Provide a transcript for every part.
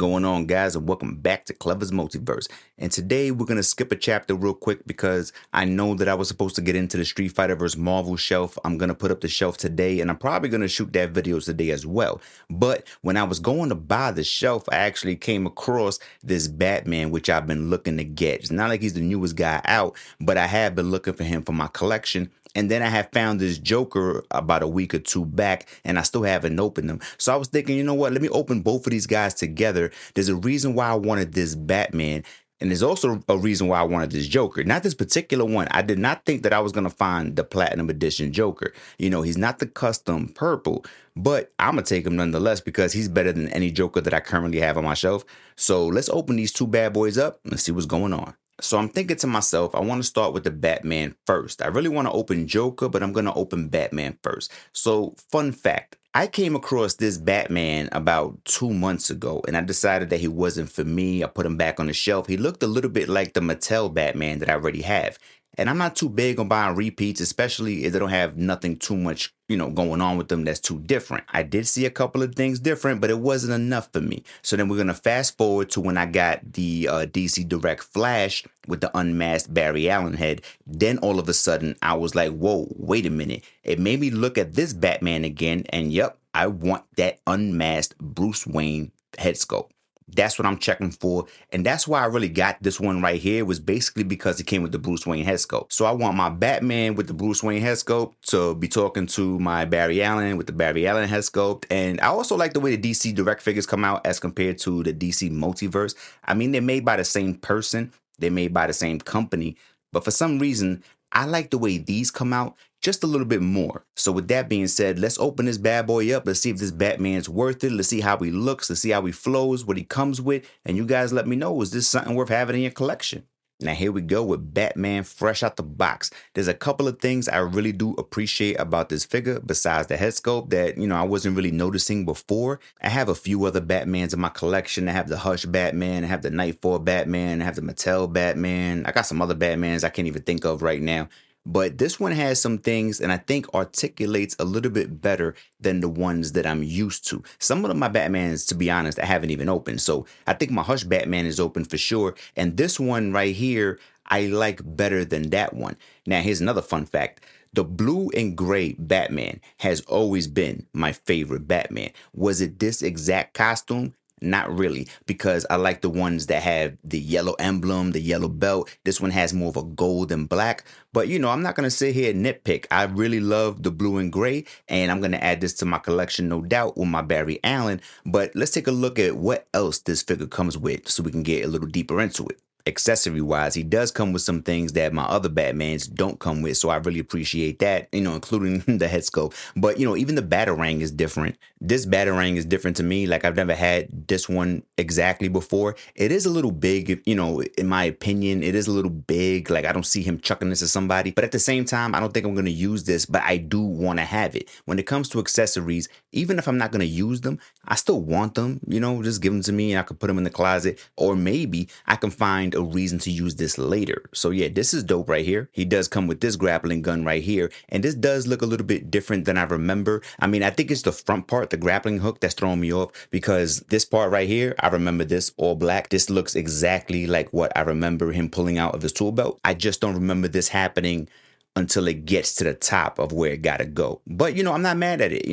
going on, guys, and welcome back to Clever's Multiverse. And today we're going to skip a chapter real quick because I know that I was supposed to get into the Street Fighter vs. Marvel shelf. I'm going to put up the shelf today, and I'm probably going to shoot that video today as well. But when I was going to buy the shelf, I actually came across this Batman, which I've been looking to get. It's not like he's the newest guy out, but I have been looking for him for my collection. And then I have found this Joker about a week or two back, and I still haven't opened them. So I was thinking, you know what? Let me open both of these guys together. There's a reason why I wanted this Batman, and there's also a reason why I wanted this Joker. Not this particular one. I did not think that I was going to find the Platinum Edition Joker. You know, he's not the custom purple, but I'm going to take him nonetheless because he's better than any Joker that I currently have on my shelf. So let's open these two bad boys up and see what's going on. So I'm thinking to myself, I want to start with the Batman first. I really want to open Joker, but I'm going to open Batman first. So fun fact, I came across this Batman about 2 months ago, and I decided that he wasn't for me. I put him back on the shelf. He looked a little bit like the Mattel Batman that I already have. And I'm not too big on buying repeats, especially if they don't have nothing too much, going on with them that's too different. I did see a couple of things different, but it wasn't enough for me. So then we're going to fast forward to when I got the DC Direct Flash with the unmasked Barry Allen head. Then all of a sudden, I was like, whoa, wait a minute. It made me look at this Batman again. And yep, I want that unmasked Bruce Wayne head sculpt. That's what I'm checking for. And that's why I really got this one right here, was basically because it came with the Bruce Wayne head sculpt. So I want my Batman with the Bruce Wayne head sculpt to be talking to my Barry Allen with the Barry Allen head sculpt. And I also like the way the DC Direct figures come out as compared to the DC Multiverse. I mean, they're made by the same person. They're made by the same company. But for some reason, I like the way these come out just a little bit more. So with that being said, let's open this bad boy up. Let's see if this Batman's worth it. Let's see how he looks. Let's see how he flows, what he comes with. And you guys let me know, is this something worth having in your collection? Now here we go with Batman fresh out the box. There's a couple of things I really do appreciate about this figure besides the head sculpt that, I wasn't really noticing before. I have a few other Batmans in my collection. I have the Hush Batman, I have the Nightfall Batman, I have the Mattel Batman. I got some other Batmans I can't even think of right now. But this one has some things and I think articulates a little bit better than the ones that I'm used to. Some of my Batmans, to be honest, I haven't even opened. So I think my Hush Batman is open for sure. And this one right here, I like better than that one. Now, here's another fun fact. The blue and gray Batman has always been my favorite Batman. Was it this exact costume? Not really, because I like the ones that have the yellow emblem, the yellow belt. This one has more of a gold and black. But, I'm not going to sit here and nitpick. I really love the blue and gray, and I'm going to add this to my collection, no doubt, with my Barry Allen. But let's take a look at what else this figure comes with so we can get a little deeper into it. Accessory wise, he does come with some things that my other Batmans don't come with, so I really appreciate that, including the head sculpt. But even the Batarang is different. This Batarang is different to me. Like, I've never had this one exactly before. It is a little big, in my opinion. It is a little big. Like, I don't see him chucking this at somebody, but at the same time, I don't think I'm going to use this, but I do want to have it. When it comes to accessories, even if I'm not going to use them, I still want them. Just give them to me and I can put them in the closet, or maybe I can find a reason to use this later. So yeah, this is dope right here. He does come with this grappling gun right here, and this does look a little bit different than I remember. I mean, I think it's the front part, the grappling hook, that's throwing me off, because this part right here, I remember this all black. This looks exactly like what I remember him pulling out of his tool belt. I just don't remember this happening until it gets to the top of where it gotta go. But I'm not mad at it.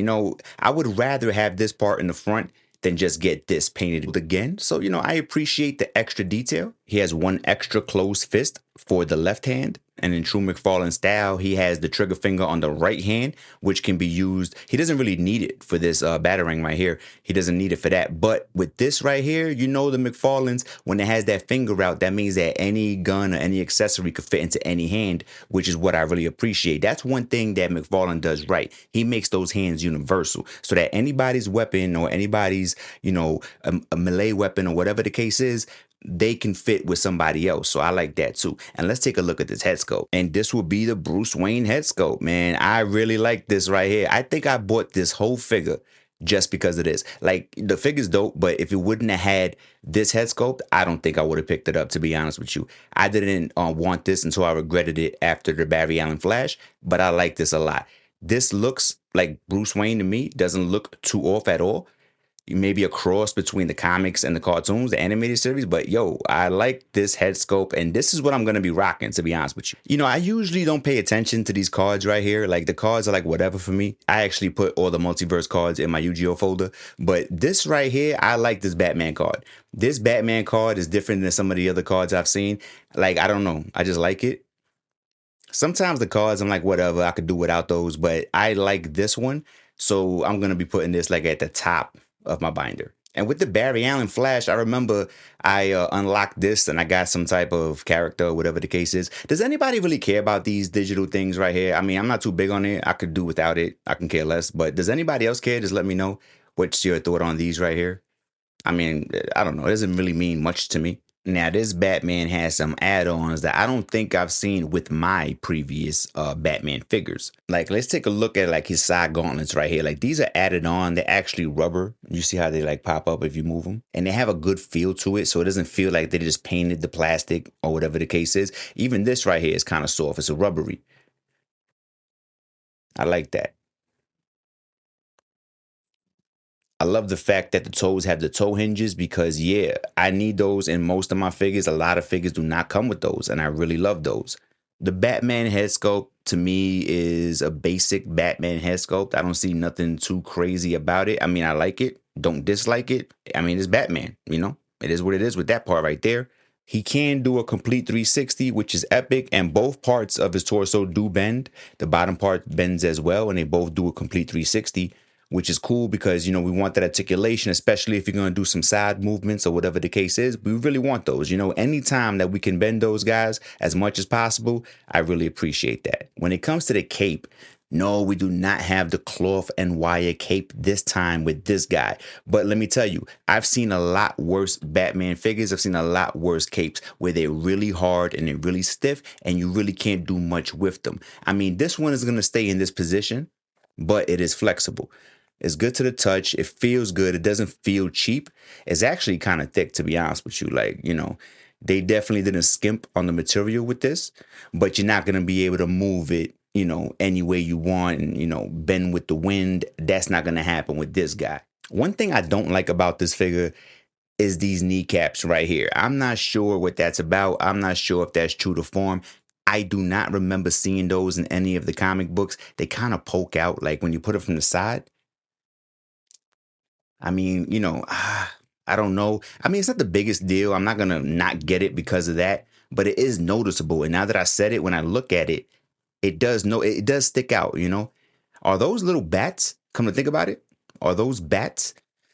I would rather have this part in the front than just get this painted again. So, I appreciate the extra detail. He has one extra closed fist for the left hand. And in true McFarlane style, he has the trigger finger on the right hand, which can be used. He doesn't really need it for this Batarang right here. He doesn't need it for that. But with this right here, the McFarlanes, when it has that finger out, that means that any gun or any accessory could fit into any hand, which is what I really appreciate. That's one thing that McFarlane does right. He makes those hands universal so that anybody's weapon or anybody's, a melee weapon or whatever the case is, they can fit with somebody else. So I like that too. And let's take a look at this head sculpt. And this will be the Bruce Wayne head sculpt, man. I really like this right here. I think I bought this whole figure just because of this. Like, the figure's dope, but if it wouldn't have had this head sculpt, I don't think I would have picked it up, to be honest with you. I didn't want this until I regretted it after the Barry Allen Flash, but I like this a lot. This looks like Bruce Wayne to me. Doesn't look too off at all. maybe a cross between the comics and the cartoons, the animated series. But yo, I like this head sculpt, and this is what I'm gonna be rocking, to be honest with you. You know, I usually don't pay attention to these cards right here. Like the cards are like whatever for me. I actually put all the multiverse cards in my Yu-Gi-Oh folder. But this right here, I like this Batman card. This Batman card is different than some of the other cards I've seen. Like, I don't know. I just like it. Sometimes the cards, I'm like, whatever, I could do without those, but I like this one. So I'm going to be putting this like at the top of my binder. And with the Barry Allen Flash, I remember I unlocked this and I got some type of character, whatever the case is. Does anybody really care about these digital things right here? I mean, I'm not too big on it. I could do without it. I can care less. But does anybody else care? Just let me know. What's your thought on these right here? I mean, I don't know. It doesn't really mean much to me. Now, this Batman has some add-ons that I don't think I've seen with my previous Batman figures. Like, let's take a look at like his side gauntlets right here. Like, these are added on. They're actually rubber. You see how they like pop up if you move them? And they have a good feel to it, so it doesn't feel like they just painted the plastic or whatever the case is. Even this right here is kind of soft. It's a rubbery. I like that. I love the fact that the toes have the toe hinges because, yeah, I need those in most of my figures. A lot of figures do not come with those, and I really love those. The Batman head sculpt to me is a basic Batman head sculpt. I don't see nothing too crazy about it. I mean, I like it, don't dislike it. I mean, it's Batman, you know? It is what it is with that part right there. He can do a complete 360, which is epic, and both parts of his torso do bend. The bottom part bends as well, and they both do a complete 360, which is cool because, you know, we want that articulation, especially if you're going to do some side movements or whatever the case is. We really want those. You know, anytime that we can bend those guys as much as possible, I really appreciate that. When it comes to the cape, no, we do not have the cloth and wire cape this time with this guy. But let me tell you, I've seen a lot worse Batman figures. I've seen a lot worse capes where they're really hard and they're really stiff and you really can't do much with them. I mean, this one is going to stay in this position, but it is flexible. It's good to the touch. It feels good. It doesn't feel cheap. It's actually kind of thick, to be honest with you. Like, you know, they definitely didn't skimp on the material with this, but you're not going to be able to move it, you know, any way you want and, you know, bend with the wind. That's not going to happen with this guy. One thing I don't like about this figure is these kneecaps right here. I'm not sure what that's about. I'm not sure if that's true to form. I do not remember seeing those in any of the comic books. They kind of poke out like when you put it from the side. I mean, you know, I don't know. I mean, it's not the biggest deal. I'm not going to not get it because of that, but it is noticeable. And now that I said it, when I look at it, it does stick out, you know? Are those little bats? Come to think about it, are those bats?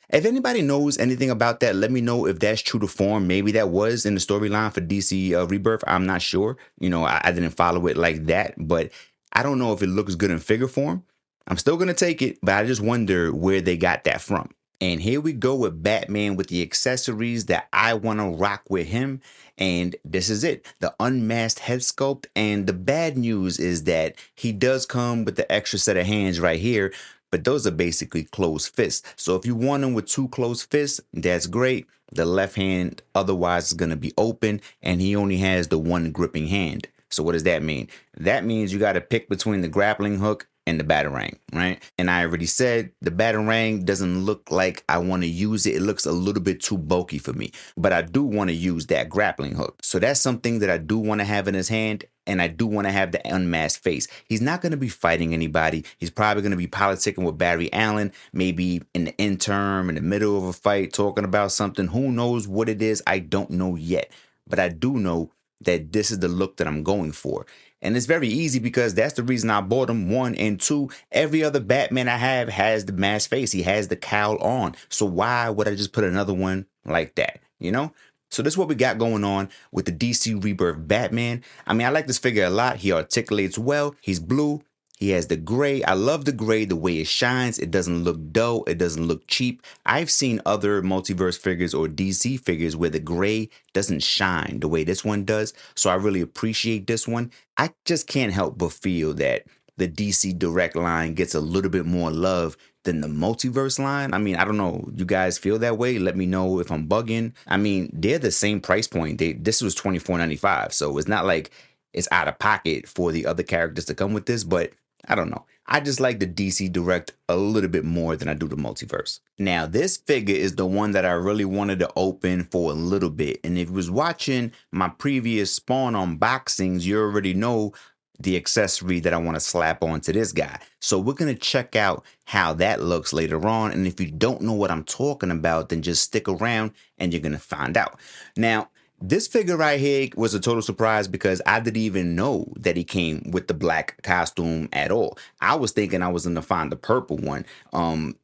If anybody knows anything about that, let me know if that's true to form. Maybe that was in the storyline for DC Rebirth. I'm not sure. You know, I didn't follow it like that, but I don't know if it looks good in figure form. I'm still going to take it, but I just wonder where they got that from. And here we go with Batman with the accessories that I want to rock with him. And this is it, the unmasked head sculpt. And the bad news is that he does come with the extra set of hands right here, but those are basically closed fists. So if you want him with two closed fists, that's great. The left hand otherwise is going to be open and he only has the one gripping hand. So what does that mean? That means you got to pick between the grappling hook and the batarang, right? And I already said the batarang doesn't look like I want to use it. It looks a little bit too bulky for me, but I do want to use that grappling hook. So that's something that I do want to have in his hand. And I do want to have the unmasked face. He's not going to be fighting anybody. He's probably going to be politicking with Barry Allen, maybe in the interim, in the middle of a fight, talking about something. Who knows what it is? I don't know yet. But I do know that this is the look that I'm going for. And it's very easy because that's the reason I bought him. One, and two, every other Batman I have has the masked face. He has the cowl on. So why would I just put another one like that? You know? So this is what we got going on with the DC Rebirth Batman. I mean, I like this figure a lot. He articulates well. He's blue. He has the gray. I love the gray, the way it shines. It doesn't look dull. It doesn't look cheap. I've seen other multiverse figures or DC figures where the gray doesn't shine the way this one does. So I really appreciate this one. I just can't help but feel that the DC Direct line gets a little bit more love than the multiverse line. I mean, I don't know. You guys feel that way? Let me know if I'm bugging. I mean, they're the same price point. This was $24.95. So it's not like it's out of pocket for the other characters to come with this, but I don't know. I just like the DC Direct a little bit more than I do the Multiverse. Now, this figure is the one that I really wanted to open for a little bit. And if you was watching my previous Spawn unboxings, you already know the accessory that I want to slap onto this guy. So we're going to check out how that looks later on. And if you don't know what I'm talking about, then just stick around and you're going to find out. Now, this figure right here was a total surprise because I didn't even know that he came with the black costume at all. I was thinking I was going to find the purple one.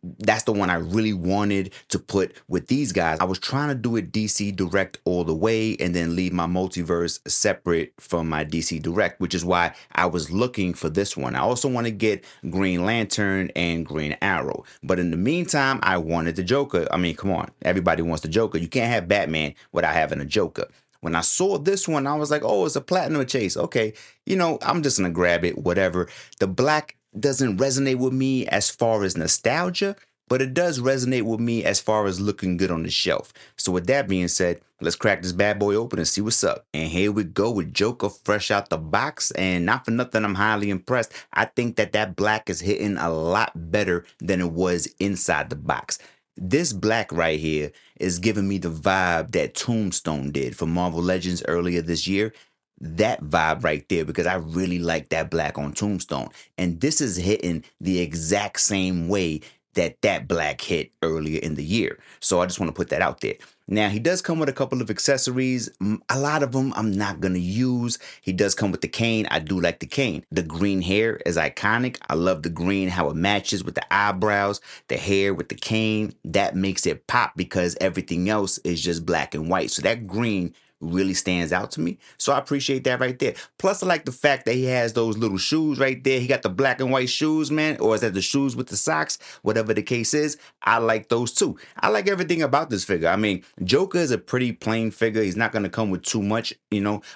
That's the one I really wanted to put with these guys. I was trying to do it DC Direct all the way and then leave my multiverse separate from my DC Direct, which is why I was looking for this one. I also want to get Green Lantern and Green Arrow. But in the meantime, I wanted the Joker. I mean, come on. Everybody wants the Joker. You can't have Batman without having a Joker. When I saw this one, I was like, oh, it's a platinum chase. Okay, I'm just going to grab it, whatever. The black doesn't resonate with me as far as nostalgia, but it does resonate with me as far as looking good on the shelf. So with that being said, let's crack this bad boy open and see what's up. And here we go with Joker fresh out the box. And not for nothing, I'm highly impressed. I think that black is hitting a lot better than it was inside the box. This black right here is giving me the vibe that Tombstone did for Marvel Legends earlier this year. That vibe right there, because I really like that black on Tombstone. And this is hitting the exact same way that black hit earlier in the year. So I just want to put that out there. Now, he does come with a couple of accessories. A lot of them I'm not going to use. He does come with the cane. I do like the cane. The green hair is iconic. I love the green, how it matches with the eyebrows, the hair with the cane. That makes it pop because everything else is just black and white. So that green really stands out to me. So I appreciate that right there. Plus, I like the fact that he has those little shoes right there. He got the black and white shoes, man. Or is that the shoes with the socks? Whatever the case is, I like those too. I like everything about this figure. I mean, Joker is a pretty plain figure. He's not going to come with too much,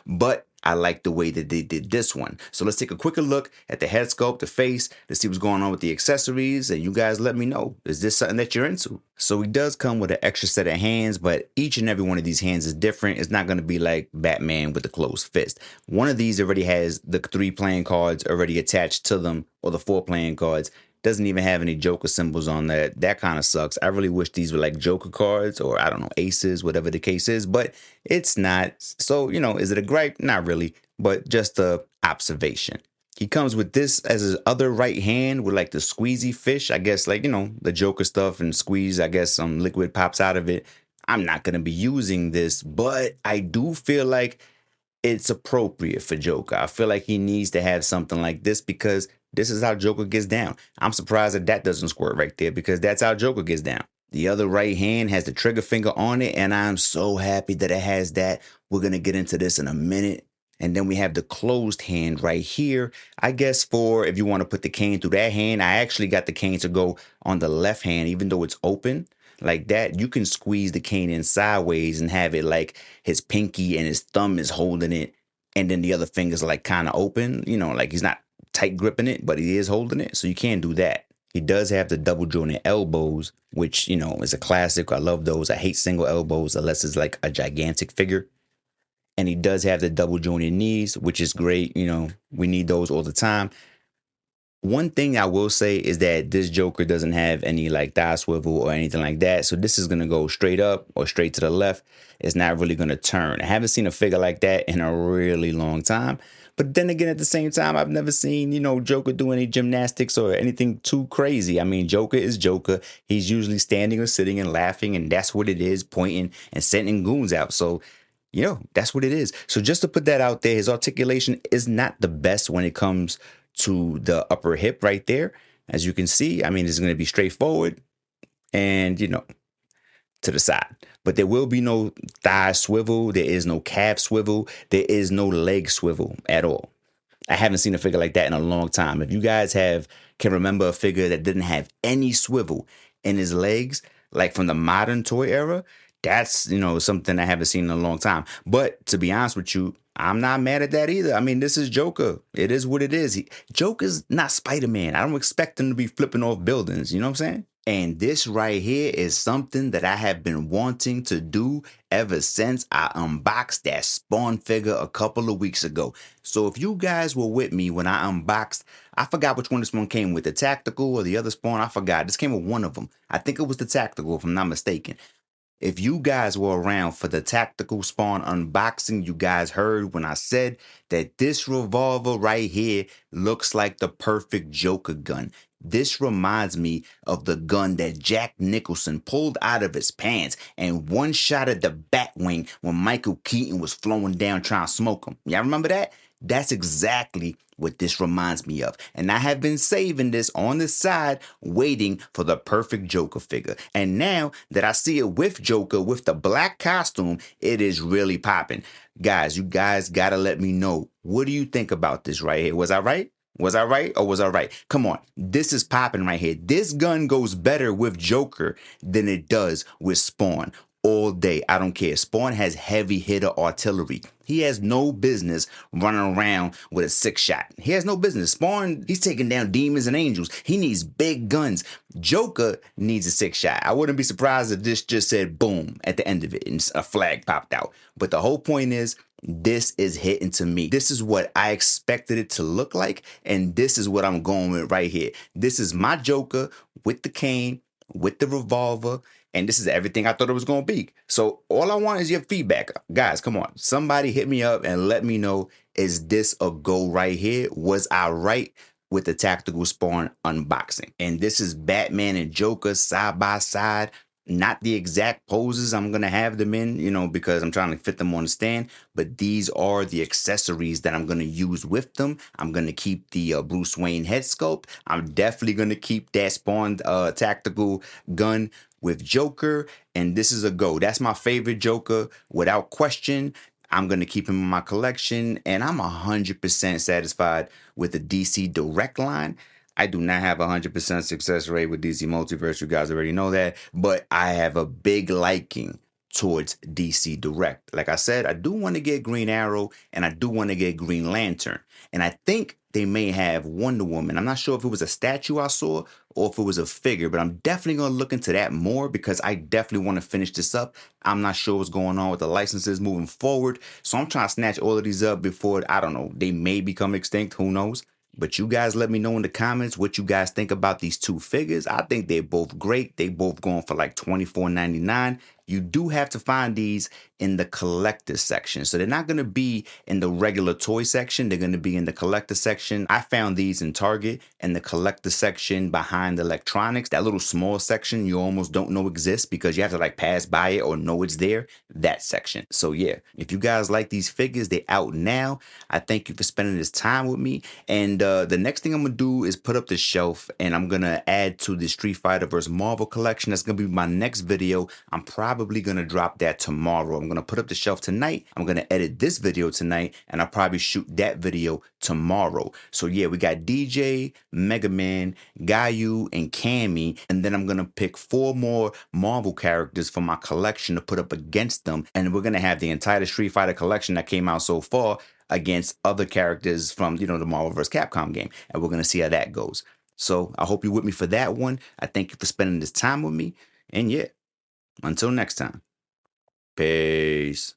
but I like the way that they did this one. So let's take a quicker look at the head sculpt, the face, to see what's going on with the accessories. And you guys let me know, is this something that you're into? So he does come with an extra set of hands, but each and every one of these hands is different. It's not going to be like Batman with the closed fist. One of these already has the 3 playing cards already attached to them, or the 4 playing cards. Doesn't even have any Joker symbols on that. That kind of sucks. I really wish these were like Joker cards, or I don't know, aces, whatever the case is, but it's not. So, is it a gripe? Not really, but just a observation. He comes with this as his other right hand with like the squeezy fish. I guess like, the Joker stuff and squeeze, I guess some liquid pops out of it. I'm not going to be using this, but I do feel like it's appropriate for Joker. I feel like he needs to have something like this because this is how Joker gets down. I'm surprised that doesn't squirt right there because that's how Joker gets down. The other right hand has the trigger finger on it, and I'm so happy that it has that. We're going to get into this in a minute. And then we have the closed hand right here. I guess for if you want to put the cane through that hand, I actually got the cane to go on the left hand, even though it's open. Like that, you can squeeze the cane in sideways and have it like his pinky and his thumb is holding it. And then the other finger's like kind of open, like he's not tight gripping it, but he is holding it. So you can do that. He does have the double jointed elbows, which, is a classic. I love those. I hate single elbows unless it's like a gigantic figure. And he does have the double jointed knees, which is great. We need those all the time. One thing I will say is that this Joker doesn't have any like thigh swivel or anything like that. So this is going to go straight up or straight to the left. It's not really going to turn. I haven't seen a figure like that in a really long time. But then again, at the same time, I've never seen, Joker do any gymnastics or anything too crazy. I mean, Joker is Joker. He's usually standing or sitting and laughing. And that's what it is, pointing and sending goons out. So, that's what it is. So just to put that out there, his articulation is not the best when it comes to the upper hip right there. As you can see, I mean, it's going to be straightforward and, to the side. But there will be no thigh swivel. There is no calf swivel. There is no leg swivel at all. I haven't seen a figure like that in a long time. If you guys can remember a figure that didn't have any swivel in his legs, like from the modern toy era, that's, something I haven't seen in a long time. But to be honest with you, I'm not mad at that either. I mean, this is Joker. It is what it is. Joker's not Spider-Man. I don't expect him to be flipping off buildings. You know what I'm saying? And this right here is something that I have been wanting to do ever since I unboxed that Spawn figure a couple of weeks ago. So if you guys were with me when I unboxed, I forgot which one this one came with, the tactical or the other Spawn, I forgot. This came with one of them. I think it was the tactical if I'm not mistaken. If you guys were around for the tactical Spawn unboxing, you guys heard when I said that this revolver right here looks like the perfect Joker gun. This reminds me of the gun that Jack Nicholson pulled out of his pants and one shot at the Batwing when Michael Keaton was flowing down trying to smoke him. Y'all remember that? That's exactly what this reminds me of. And I have been saving this on the side, waiting for the perfect Joker figure. And now that I see it with Joker, with the black costume, it is really popping. Guys, you guys gotta let me know. What do you think about this right here? Was I right? Was I right or was I right? Come on, this is popping right here. This gun goes better with Joker than it does with Spawn. All day, I don't care. Spawn has heavy hitter artillery. He has no business running around with a 6-shot. He has no business. Spawn, he's taking down demons and angels. He needs big guns. Joker needs a 6-shot. I wouldn't be surprised if this just said boom at the end of it and a flag popped out. But the whole point is, this is hitting to me. This is what I expected it to look like, and this is what I'm going with right here. This is my Joker with the cane, with the revolver, and this is everything I thought it was going to be. So all I want is your feedback. Guys, come on. Somebody hit me up and let me know, is this a go right here? Was I right with the tactical Spawn unboxing? And this is Batman and Joker side by side. Not the exact poses I'm going to have them in, you know, because I'm trying to fit them on the stand. But these are the accessories that I'm going to use with them. I'm going to keep the Bruce Wayne head sculpt. I'm definitely going to keep that Spawn tactical gun with Joker. And this is a go. That's my favorite Joker without question. I'm going to keep him in my collection. And I'm 100% satisfied with the DC Direct line. I do not have 100% success rate with DC Multiverse. You guys already know that. But I have a big liking towards DC Direct. Like I said, I do want to get Green Arrow and I do want to get Green Lantern. And I think they may have Wonder Woman. I'm not sure if it was a statue I saw or if it was a figure, but I'm definitely going to look into that more because I definitely want to finish this up. I'm not sure what's going on with the licenses moving forward. So I'm trying to snatch all of these up before, I don't know, they may become extinct. Who knows? But you guys let me know in the comments what you guys think about these two figures. I think they're both great. They both going for like $24.99. You do have to find these in the collector section. So they're not going to be in the regular toy section. They're going to be in the collector section. I found these in Target in the collector section behind electronics. That little small section you almost don't know exists because you have to like pass by it or know it's there. That section. So yeah, if you guys like these figures, they're out now. I thank you for spending this time with me. And the next thing I'm going to do is put up the shelf and I'm going to add to the Street Fighter vs. Marvel collection. That's going to be my next video. I'm probably going to drop that tomorrow. I'm going to put up the shelf tonight. I'm going to edit this video tonight and I'll probably shoot that video tomorrow. So yeah, we got DJ, Mega Man, Gayu, and Cammy. And then I'm going to pick 4 more Marvel characters from my collection to put up against them. And we're going to have the entire Street Fighter collection that came out so far against other characters from, you know, the Marvel vs. Capcom game. And we're going to see how that goes. So I hope you're with me for that one. I thank you for spending this time with me. And yeah, until next time. Peace.